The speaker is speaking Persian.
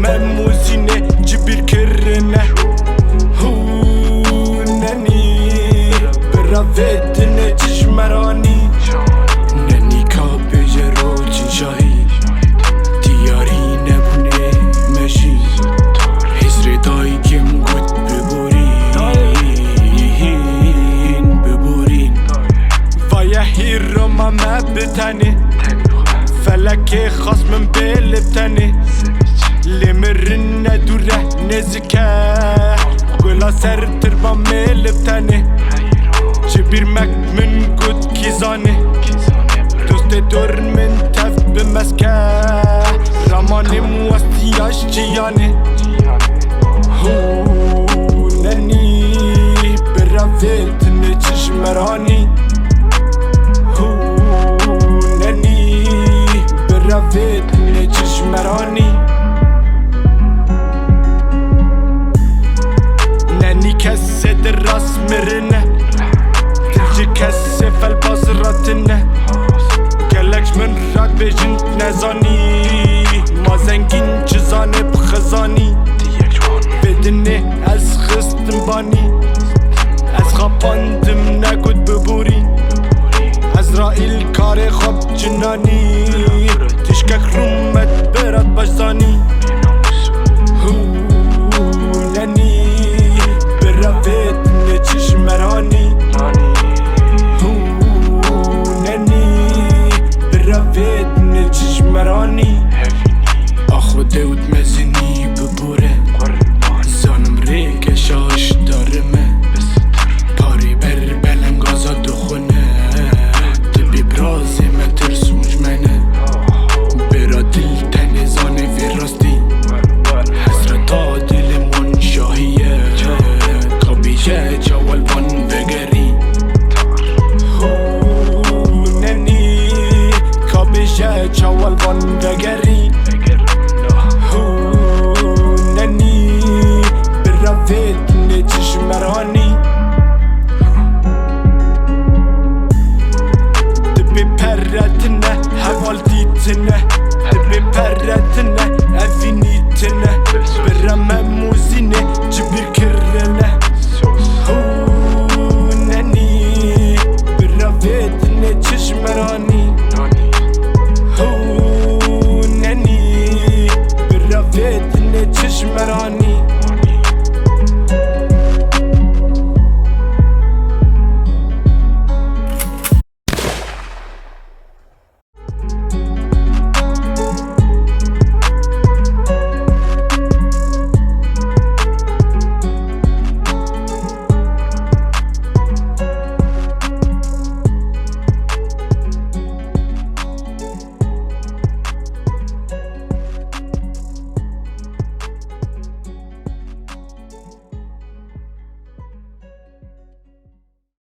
مرموزینه جبیر کرنه ننی براودنه چشمرانی ننی کابه رو چنشاهی دیاری نبونه مشی حزر دایی کم گود ببورین وایه هیرو ما بتنی فلک خاص من بلبتنی لمرن ندوره نزکه گلا سر تربا ملبتنی جبیر مک من گود کیزانه دوست دور من تف بمسکه رمانی موستیاش جیانه ننی براویت نچش مرانی ننی براویت نچش مرانی ننی کسی در راست مرنه دلجی کسی فالباز راتنه گلکش من راد بیجن نزانی ما زنگین چزانه بخزانی بدنه از خستم بانی از خواپاندم نگود ببوری عزرائیل کار خواب جنانی تشکک رومت برات باشزانی